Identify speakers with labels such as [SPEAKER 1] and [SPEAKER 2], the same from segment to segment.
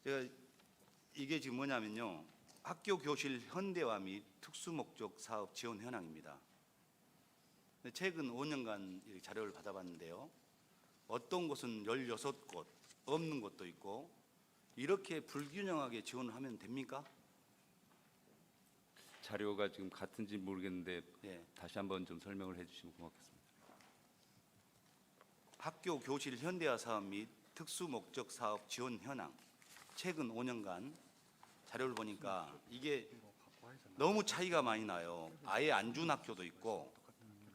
[SPEAKER 1] 제가 이게 지금 뭐냐면요. 학교 교실 현대화 및 특수목적 사업 지원 현황입니다. 최근 5년간 이 자료를 받아봤는데요. 어떤 곳은 16곳, 없는 곳도 있고 이렇게 불균형하게 지원을 하면 됩니까?
[SPEAKER 2] 자료가 지금 같은지 모르겠는데
[SPEAKER 1] 예.
[SPEAKER 2] 다시 한번 좀 설명을 해주시면 고맙겠습니다.
[SPEAKER 1] 학교 교실 현대화 사업 및 특수목적 사업 지원 현황 최근 5년간 자료를 보니까 이게 너무 차이가 많이 나요. 아예 안 준 학교도 있고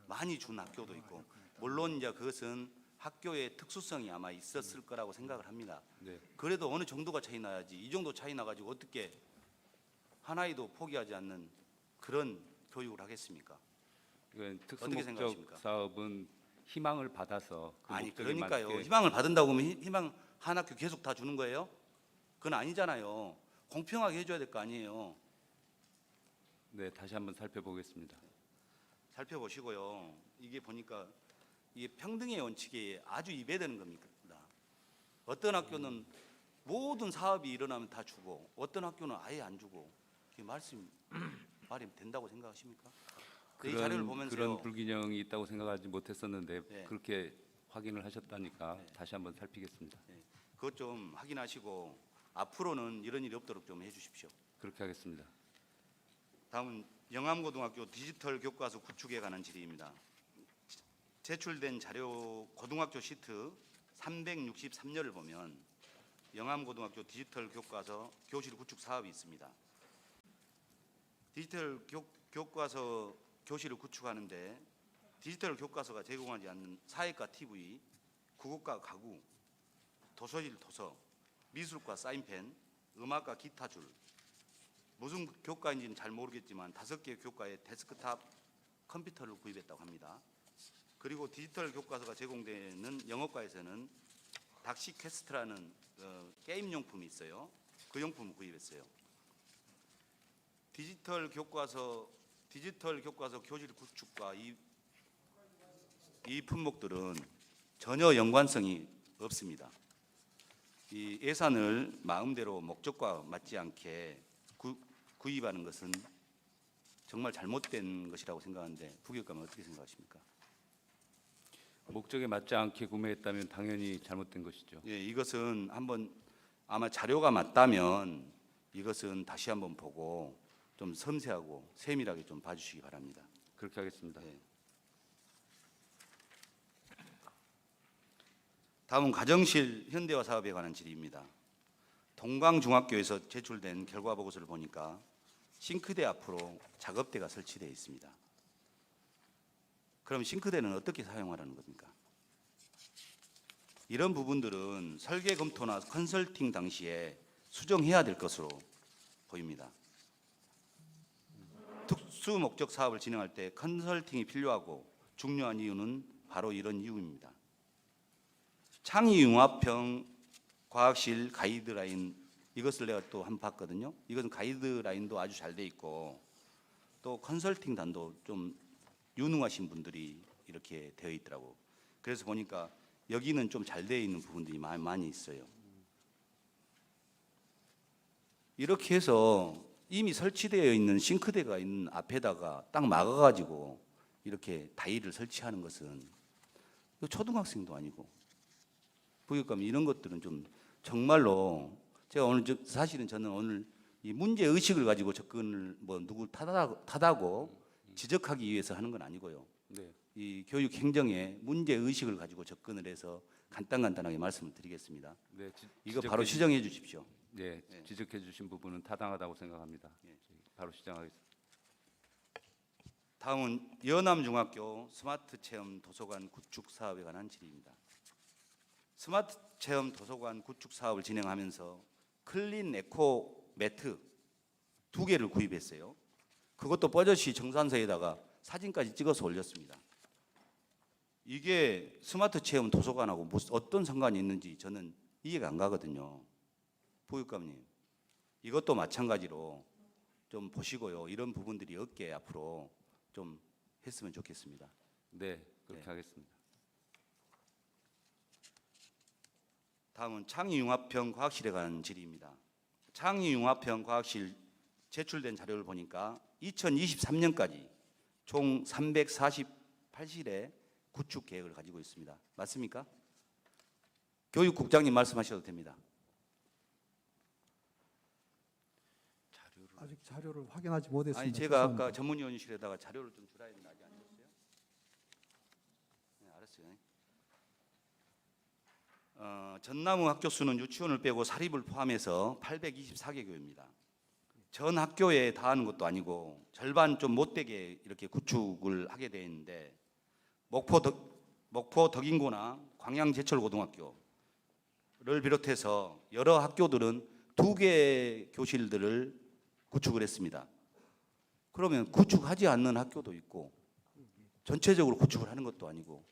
[SPEAKER 1] 많이 준 학교도 있고 물론 이제 그것은 학교의 특수성이 아마 있었을 거라고 생각을 합니다.
[SPEAKER 2] 네,
[SPEAKER 1] 그래도 어느 정도가 차이 나야지 이 정도 차이 나가지고 어떻게 하나에도 포기하지 않는 그런 교육을 하겠습니까?
[SPEAKER 2] 이건
[SPEAKER 1] 어떻게
[SPEAKER 2] 특수목적
[SPEAKER 1] 생각하십니까?
[SPEAKER 2] 사업은 희망을 받아서 그
[SPEAKER 1] 아니
[SPEAKER 2] 목적에
[SPEAKER 1] 그러니까요.
[SPEAKER 2] 맞게
[SPEAKER 1] 희망을 받은다고 하면 희망 한 학교 계속 다 주는 거예요? 그건 아니잖아요. 공평하게 해줘야 될 거 아니에요.
[SPEAKER 2] 네, 다시 한번 살펴보겠습니다.
[SPEAKER 1] 살펴보시고요. 이게 보니까 이게 평등의 원칙에 아주 위배되는 겁니다. 어떤 학교는 모든 사업이 일어나면 다 주고 어떤 학교는 아예 안 주고 이게 말이 된다고 생각하십니까? 이 자료를 보면서요.
[SPEAKER 2] 그런 불균형이 있다고 생각하지 못했었는데
[SPEAKER 1] 네.
[SPEAKER 2] 그렇게 확인을 하셨다니까
[SPEAKER 1] 네.
[SPEAKER 2] 다시 한번 살피겠습니다.
[SPEAKER 1] 네, 그것 좀 확인하시고 앞으로는 이런 일이 없도록 좀 해주십시오.
[SPEAKER 2] 그렇게 하겠습니다.
[SPEAKER 1] 다음은 영암고등학교 디지털 교과서 구축에 관한 질의입니다. 제출된 자료 고등학교 시트 363여를 보면 영암고등학교 디지털 교과서 교실 구축 사업이 있습니다. 디지털 교과서 교실을 구축하는데 디지털 교과서가 제공하지 않는 사회과 TV, 국어과 가구, 도서실 도서, 미술과 사인펜, 음악과 기타 줄, 무슨 교과인지는 잘 모르겠지만 5개 교과에 데스크탑 컴퓨터를 구입했다고 합니다. 그리고 디지털 교과서가 제공되는 영어과에서는 닥시 퀘스트라는 게임 용품이 있어요. 그 용품을 구입했어요. 디지털 교과서 교실 구축과 이 품목들은 전혀 연관성이 없습니다. 이 예산을 마음대로 목적과 맞지 않게 구입하는 것은 정말 잘못된 것이라고 생각하는데 부교육감은 어떻게 생각하십니까?
[SPEAKER 2] 목적에 맞지 않게 구매했다면 당연히 잘못된 것이죠.
[SPEAKER 1] 예, 이것은 한번 아마 자료가 맞다면 이것은 다시 한번 보고 좀 섬세하고 세밀하게 좀 봐주시기 바랍니다.
[SPEAKER 2] 그렇게 하겠습니다.
[SPEAKER 1] 예. 다음은 가정실 현대화 사업에 관한 질의입니다. 동강중학교에서 제출된 결과 보고서를 보니까 싱크대 앞으로 작업대가 설치되어 있습니다. 그럼 싱크대는 어떻게 사용하라는 겁니까? 이런 부분들은 설계 검토나 컨설팅 당시에 수정해야 될 것으로 보입니다. 특수 목적 사업을 진행할 때 컨설팅이 필요하고 중요한 이유는 바로 이런 이유입니다. 창의융합형 과학실 가이드라인 이것을 내가 또 한번 봤거든요. 이것은 가이드라인도 아주 잘 돼 있고 또 컨설팅 단도 좀 유능하신 분들이 이렇게 되어 있더라고. 그래서 보니까 여기는 좀 잘 되어 있는 부분들이 많이 있어요. 이렇게 해서 이미 설치되어 있는 싱크대가 있는 앞에다가 딱 막아가지고 이렇게 다이를 설치하는 것은 초등학생도 아니고 부교육감 이런 것들은 좀 정말로 제가 오늘 사실은 저는 오늘 이 문제 의식을 가지고 접근을 뭐 누구 탓하고 지적하기 위해서 하는 건 아니고요.
[SPEAKER 2] 네,
[SPEAKER 1] 이 교육 행정에 문제 의식을 가지고 접근을 해서 간단하게 말씀을 드리겠습니다.
[SPEAKER 2] 네,
[SPEAKER 1] 이거 바로 시정해 주십시오.
[SPEAKER 2] 네,
[SPEAKER 1] 네.
[SPEAKER 2] 지적해 주신 부분은 타당하다고 생각합니다.
[SPEAKER 1] 예.
[SPEAKER 2] 바로 시정하겠습니다.
[SPEAKER 1] 다음은 연암중학교 스마트 체험 도서관 구축 사업에 관한 질의입니다. 스마트 체험 도서관 구축 사업을 진행하면서 클린 에코 매트 2개를 구입했어요. 그것도 뻐젓이 정산서에다가 사진까지 찍어서 올렸습니다. 이게 스마트 체험 도서관하고 어떤 상관이 있는지 저는 이해가 안 가거든요. 부교육감님, 이것도 마찬가지로 좀 보시고요. 이런 부분들이 없게 앞으로 좀 했으면 좋겠습니다.
[SPEAKER 2] 네, 그렇게
[SPEAKER 1] 네.
[SPEAKER 2] 하겠습니다.
[SPEAKER 1] 다음은 창의융합형 과학실에 관한 질의입니다. 창의융합형 과학실 제출된 자료를 보니까 2023년까지 총 348실의 구축 계획을 가지고 있습니다. 맞습니까? 교육국장님 말씀하셔도 됩니다.
[SPEAKER 3] 아직 자료를 확인하지 못했습니다.
[SPEAKER 1] 아니 제가
[SPEAKER 3] 죄송합니다.
[SPEAKER 1] 아까 전문위원실에다가 자료를 좀 주라 했는데 아직 안 줬어요? 네, 알았어요. 전남우 학교 수는 유치원을 빼고 사립을 포함해서 824개 교입니다. 전 학교에 다 하는 것도 아니고 절반 좀 못되게 이렇게 구축을 하게 되어 있는데 목포 덕인고나 광양제철고등학교를 비롯해서 여러 학교들은 2개 교실들을 구축을 했습니다. 그러면 구축하지 않는 학교도 있고 전체적으로 구축을 하는 것도 아니고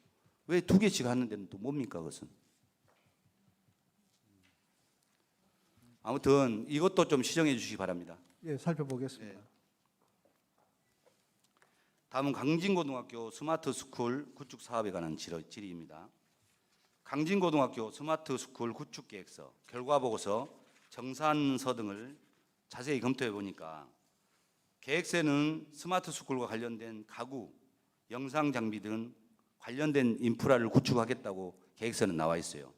[SPEAKER 1] 왜 2개씩 하는 데는 또 뭡니까 그것은? 아무튼 이것도 좀 시정해 주시기 바랍니다.
[SPEAKER 3] 예, 살펴보겠습니다.
[SPEAKER 1] 네. 다음은 강진고등학교 스마트스쿨 구축 사업에 관한 질의입니다. 강진고등학교 스마트스쿨 구축 계획서, 결과 보고서, 정산서 등을 자세히 검토해 보니까 계획서는 스마트스쿨과 관련된 가구, 영상 장비 등 관련된 인프라를 구축하겠다고 계획서는 나와 있어요.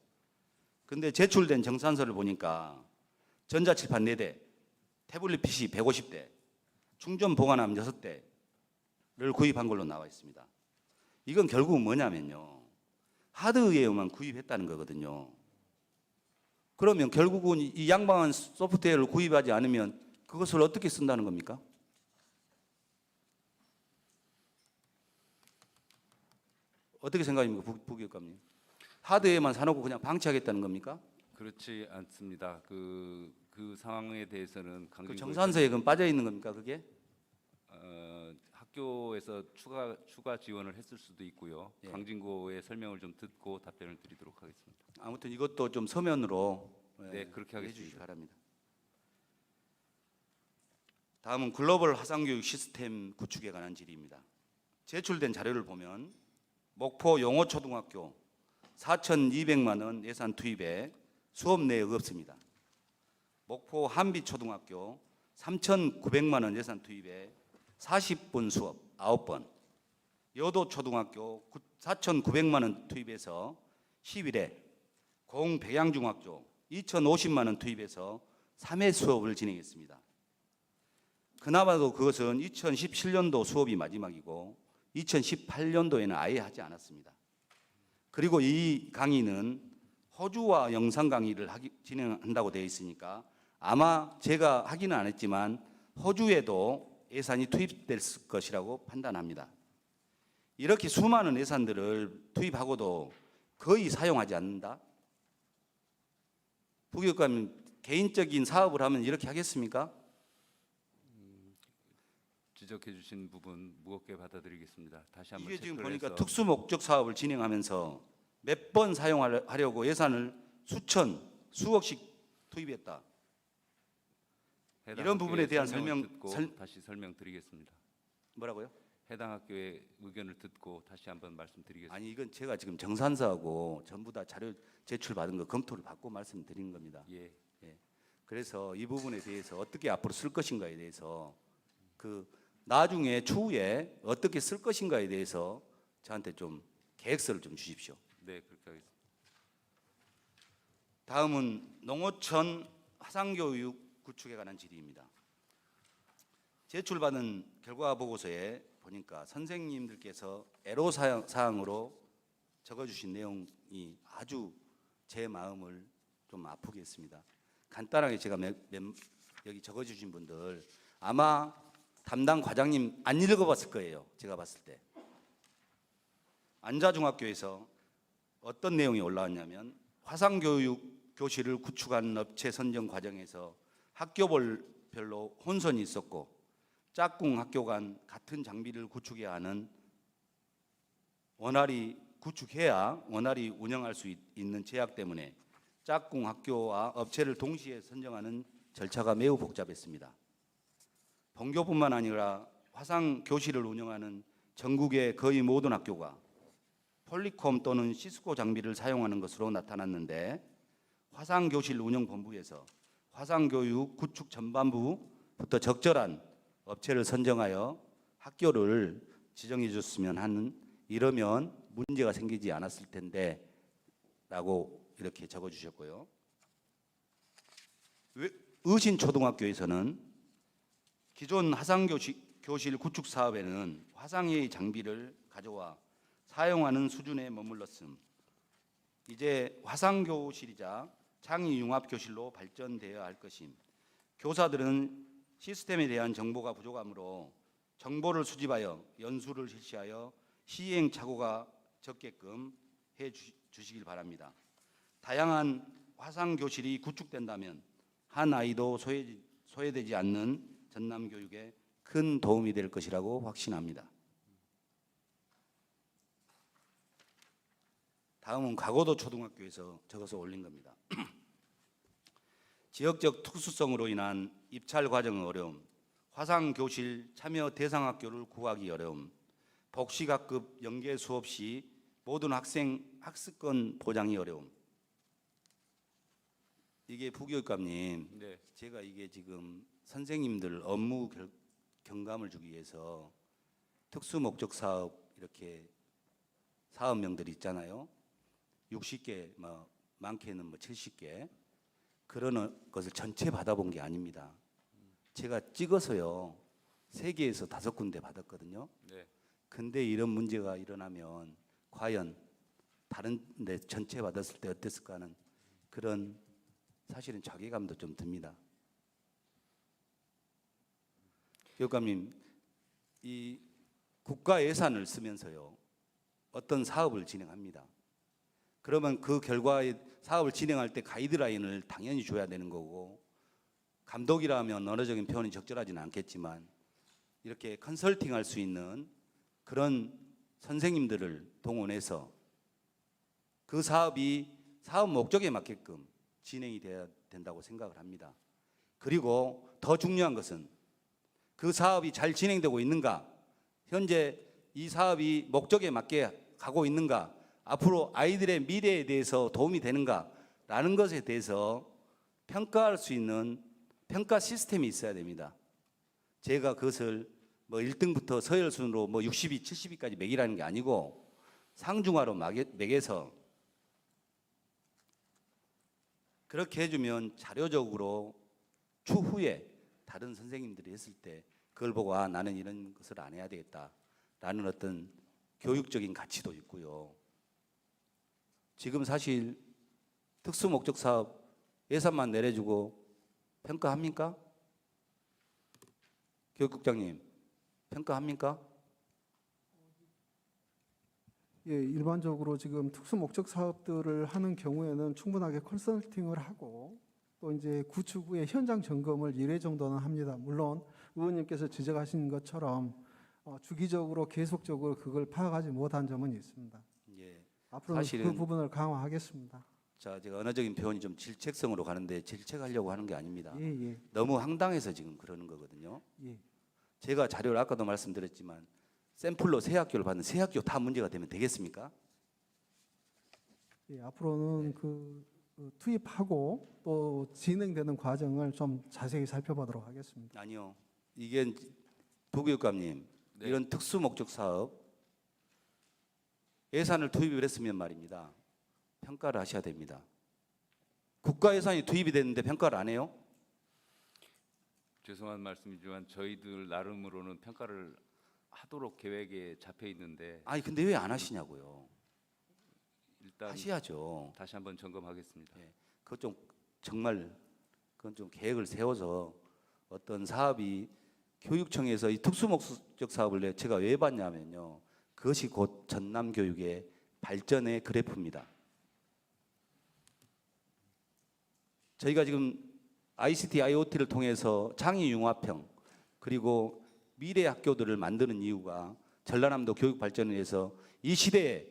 [SPEAKER 1] 그런데 제출된 정산서를 보니까 전자칠판 4대, 태블릿 PC 150대, 충전 보관함 6대를 구입한 걸로 나와 있습니다. 이건 결국은 뭐냐면요, 하드웨어만 구입했다는 거거든요. 그러면 결국은 이 양방한 소프트웨어를 구입하지 않으면 그것을 어떻게 쓴다는 겁니까? 어떻게 생각합니까, 부교육감님? 하드웨어만 사놓고 그냥 방치하겠다는 겁니까?
[SPEAKER 2] 그렇지 않습니다. 그 상황에 대해서는
[SPEAKER 1] 그 정산서에 그럼 빠져 있는 겁니까, 그게?
[SPEAKER 2] 학교에서 추가 지원을 했을 수도 있고요.
[SPEAKER 1] 예.
[SPEAKER 2] 강진고의 설명을 좀 듣고 답변을 드리도록 하겠습니다.
[SPEAKER 1] 아무튼 이것도 좀 서면으로
[SPEAKER 2] 네, 그렇게
[SPEAKER 1] 해주시기
[SPEAKER 2] 하겠습니다.
[SPEAKER 1] 바랍니다. 다음은 글로벌 화상교육 시스템 구축에 관한 질의입니다. 제출된 자료를 보면 목포 용호초등학교 4,200만 원 예산 투입에 수업 내역 없습니다. 목포 한비초등학교 3,900만 원 예산 투입에 40분 수업 9번, 여도초등학교 4,900만 원 투입해서 10일에, 공백양중학교 2,050만 원 투입해서 3회 수업을 진행했습니다. 그나마도 그것은 2017년도 수업이 마지막이고 2018년도에는 아예 하지 않았습니다. 그리고 이 강의는 호주와 영상 강의를 진행한다고 되어 있으니까 아마 제가 하기는 안 했지만 호주에도 예산이 투입될 것이라고 판단합니다. 이렇게 수많은 예산들을 투입하고도 거의 사용하지 않는다? 부교육감님, 개인적인 사업을 하면 이렇게 하겠습니까?
[SPEAKER 2] 지적해 주신 부분 무겁게 받아들이겠습니다. 다시 한번
[SPEAKER 1] 이게 지금
[SPEAKER 2] 체크를
[SPEAKER 1] 보니까
[SPEAKER 2] 해서
[SPEAKER 1] 특수 목적 사업을 진행하면서 몇 번 사용하려고 예산을 수억씩 투입했다.
[SPEAKER 2] 해당
[SPEAKER 1] 이런 부분에
[SPEAKER 2] 학교의
[SPEAKER 1] 대한
[SPEAKER 2] 설명을
[SPEAKER 1] 설명-
[SPEAKER 2] 듣고 다시 설명드리겠습니다.
[SPEAKER 1] 뭐라고요?
[SPEAKER 2] 해당 학교의 의견을 듣고 다시 한번 말씀드리겠습니다.
[SPEAKER 1] 아니 이건 제가 지금 정산서하고 전부 다 자료 제출받은 거 검토를 받고 말씀드리는 겁니다.
[SPEAKER 2] 예,
[SPEAKER 1] 그래서 이 부분에 대해서 어떻게 앞으로 쓸 것인가에 대해서 그 나중에 추후에 어떻게 쓸 것인가에 대해서 저한테 좀 계획서를 좀 주십시오.
[SPEAKER 2] 네 그렇게 하겠습니다.
[SPEAKER 1] 다음은 농어촌 화상교육 구축에 관한 질의입니다. 제출받은 결과 보고서에 보니까 선생님들께서 애로사항으로 적어주신 내용이 아주 제 마음을 좀 아프게 했습니다. 간단하게 제가 여기 적어주신 분들 아마 담당 과장님 안 읽어봤을 거예요. 제가 봤을 때. 안자중학교에서 어떤 내용이 올라왔냐면 화상교육 교실을 구축하는 업체 선정 과정에서 학교별로 혼선이 있었고 짝꿍 학교 간 같은 장비를 구축해야 하는 구축해야 원활히 운영할 수 있는 제약 때문에 짝꿍 학교와 업체를 동시에 선정하는 절차가 매우 복잡했습니다. 본교뿐만 아니라 화상 교실을 운영하는 전국의 거의 모든 학교가 폴리콤 또는 시스코 장비를 사용하는 것으로 나타났는데 화상교실 운영본부에서 화상교육 구축 전반부부터 적절한 업체를 선정하여 학교를 지정해 줬으면 하는, 이러면 문제가 생기지 않았을 텐데 라고 이렇게 적어 주셨고요. 의신초등학교에서는 기존 화상교실 구축 사업에는 화상회의 장비를 가져와 사용하는 수준에 머물렀음. 이제 화상교실이자 창의융합교실로 발전되어야 할 것임. 교사들은 시스템에 대한 정보가 부족하므로 정보를 수집하여 연수를 실시하여 시행착오가 적게끔 해 주시길 바랍니다. 다양한 화상교실이 구축된다면 한 아이도 소외되지 않는 전남교육에 큰 도움이 될 것이라고 확신합니다. 다음은 가고도 초등학교에서 적어서 올린 겁니다. 지역적 특수성으로 인한 입찰 과정 어려움, 화상교실 참여 대상 학교를 구하기 어려움, 복식학급 연계 수업 시 모든 학생 학습권 보장이 어려움. 이게 부교육감님,
[SPEAKER 2] 네.
[SPEAKER 1] 제가 이게 지금 선생님들 업무 경감을 주기 위해서 특수 목적 사업 이렇게 사업명들이 있잖아요. 60개, 뭐 많게는 뭐 70개 그런 것을 전체 받아본 게 아닙니다. 제가 찍어서요 3개에서 5군데 받았거든요.
[SPEAKER 2] 네.
[SPEAKER 1] 근데 이런 문제가 일어나면 과연 다른 데 전체 받았을 때 어땠을까 하는 그런 사실은 자괴감도 좀 듭니다. 교육감님, 이 국가 예산을 쓰면서요 어떤 사업을 진행합니다. 그러면 그 결과에 사업을 진행할 때 가이드라인을 당연히 줘야 되는 거고, 감독이라면 언어적인 표현이 적절하지는 않겠지만 이렇게 컨설팅할 수 있는 그런 선생님들을 동원해서 그 사업이 사업 목적에 맞게끔 진행이 돼야 된다고 생각을 합니다. 그리고 더 중요한 것은 그 사업이 잘 진행되고 있는가, 현재 이 사업이 목적에 맞게 가고 있는가, 앞으로 아이들의 미래에 대해서 도움이 되는가라는 것에 대해서 평가할 수 있는 평가 시스템이 있어야 됩니다. 제가 그것을 뭐 1등부터 서열 순으로 뭐 60위, 70위까지 매기라는 게 아니고 상중하로 매겨서 그렇게 해주면 자료적으로 추후에 다른 선생님들이 했을 때 그걸 보고 아 나는 이런 것을 안 해야 되겠다라는 어떤 교육적인 가치도 있고요. 지금 사실 특수목적 사업 예산만 내려주고 평가합니까? 교육국장님 평가합니까?
[SPEAKER 3] 예, 일반적으로 지금 특수 목적 사업들을 하는 경우에는 충분하게 컨설팅을 하고 또 이제 구축 후에 현장 점검을 1회 정도는 합니다. 물론 의원님께서 지적하신 것처럼 주기적으로 계속적으로 그걸 파악하지 못한 점은 있습니다.
[SPEAKER 1] 예.
[SPEAKER 3] 앞으로는 그
[SPEAKER 1] 사실은
[SPEAKER 3] 부분을 강화하겠습니다.
[SPEAKER 1] 자, 제가 언어적인 표현이 좀 질책성으로 가는데 질책하려고 하는 게 아닙니다.
[SPEAKER 3] 예, 예,
[SPEAKER 1] 너무 황당해서 지금 그러는 거거든요.
[SPEAKER 3] 예.
[SPEAKER 1] 제가 자료를 아까도 말씀드렸지만 샘플로 새 학교를 받는 새 학교 다 문제가 되면 되겠습니까?
[SPEAKER 3] 예, 앞으로는 그 투입하고 또 진행되는 과정을 좀 자세히 살펴보도록 하겠습니다.
[SPEAKER 1] 아니요. 이게 부교육감님
[SPEAKER 2] 네.
[SPEAKER 1] 이런 특수 목적 사업 예산을 투입을 했으면 말입니다. 평가를 하셔야 됩니다. 국가 예산이 투입이 됐는데 평가를 안 해요?
[SPEAKER 2] 죄송한 말씀이지만 저희들 나름으로는 평가를 하도록 계획에 잡혀 있는데
[SPEAKER 1] 아니 근데 왜 안 하시냐고요.
[SPEAKER 2] 일단
[SPEAKER 1] 하셔야죠.
[SPEAKER 2] 다시 한번 점검하겠습니다.
[SPEAKER 1] 예, 그것 좀 정말 그건 좀 계획을 세워서 어떤 사업이 교육청에서 이 특수목적 사업을 제가 왜 봤냐면요. 그것이 곧 전남 교육의 발전의 그래프입니다. 저희가 지금 ICT, IoT를 통해서 창의융합형 그리고 미래 학교들을 만드는 이유가 전라남도 교육 발전을 위해서 이 시대에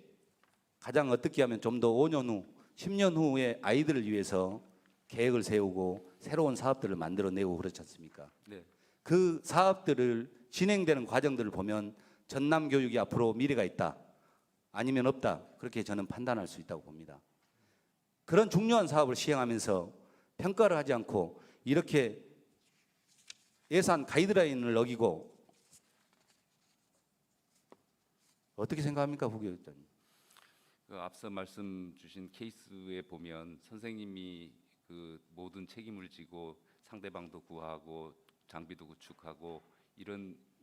[SPEAKER 1] 가장 어떻게 하면 좀 더 5년 후, 10년 후의 아이들을 위해서 계획을 세우고 새로운 사업들을 만들어내고 그렇지 않습니까?
[SPEAKER 2] 네.
[SPEAKER 1] 그 사업들을 진행되는 과정들을 보면 전남 교육이 앞으로 미래가 있다 아니면 없다 그렇게 저는 판단할 수 있다고 봅니다. 그런 중요한 사업을 시행하면서 평가를 하지 않고 이렇게 예산 가이드라인을 어기고 어떻게 생각합니까, 부교육장님?
[SPEAKER 2] 그 앞서 말씀 주신 케이스에 보면 선생님이 그 모든 책임을 지고 상대방도 구하고 장비도 구축하고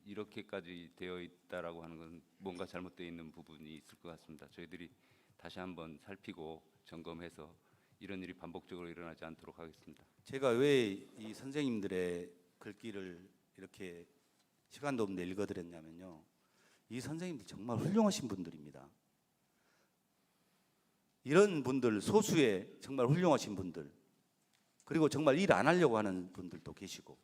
[SPEAKER 2] 이렇게까지 되어 있다라고 하는 건 뭔가 잘못되어 있는 부분이 있을 것 같습니다. 저희들이 다시 한번 살피고 점검해서 이런 일이 반복적으로 일어나지 않도록 하겠습니다.
[SPEAKER 1] 제가 왜 이 선생님들의 글귀를 이렇게 시간도 없는데 읽어드렸냐면요. 이 선생님들 정말 훌륭하신 분들입니다. 이런 분들, 소수의 정말 훌륭하신 분들, 그리고 정말 일 안 하려고 하는 분들도 계시고,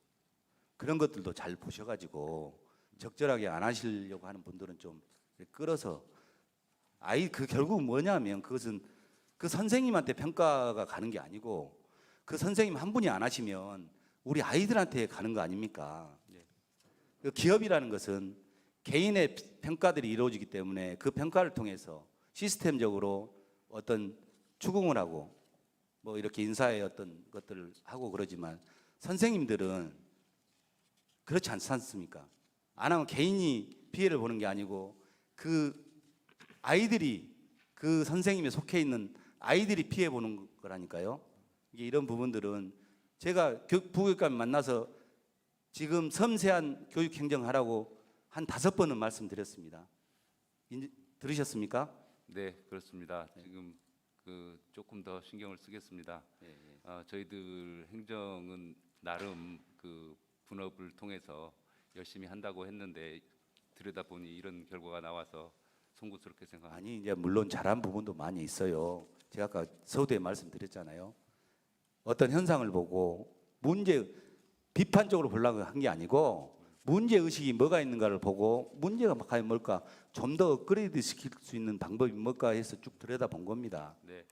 [SPEAKER 1] 그런 것들도 잘 보셔가지고 적절하게 안 하시려고 하는 분들은 좀 끌어서 그 결국 뭐냐면 그것은 그 선생님한테 평가가 가는 게 아니고 그 선생님 한 분이 안 하시면 우리 아이들한테 가는 거 아닙니까? 그 기업이라는 것은 개인의 평가들이 이루어지기 때문에 그 평가를 통해서 시스템적으로 어떤 추궁을 하고 뭐 이렇게 인사의 어떤 것들을 하고 그러지만 선생님들은 그렇지 않습니까? 안 하면 개인이 피해를 보는 게 아니고 그 아이들이 그 선생님에 속해 있는 아이들이 피해 보는 거라니까요. 이게 이런 부분들은 제가 부교육감 만나서 지금 섬세한 교육 행정하라고 한 5번은 말씀드렸습니다. 들으셨습니까?
[SPEAKER 2] 네, 그렇습니다. 지금 그 조금 더 신경을 쓰겠습니다. 저희들 행정은 나름 그 분업을 통해서 열심히 한다고 했는데 들여다보니 이런 결과가 나와서 송구스럽게 생각합니다.
[SPEAKER 1] 아니 이제 물론 잘한 부분도 많이 있어요. 제가 아까 서두에 말씀드렸잖아요. 어떤 현상을 보고 비판적으로 보려고 한 게 아니고 문제 의식이 뭐가 있는가를 보고 문제가 과연 뭘까 좀 더 업그레이드 시킬 수 있는 방법이 뭘까 해서 쭉 들여다본 겁니다.
[SPEAKER 2] 네.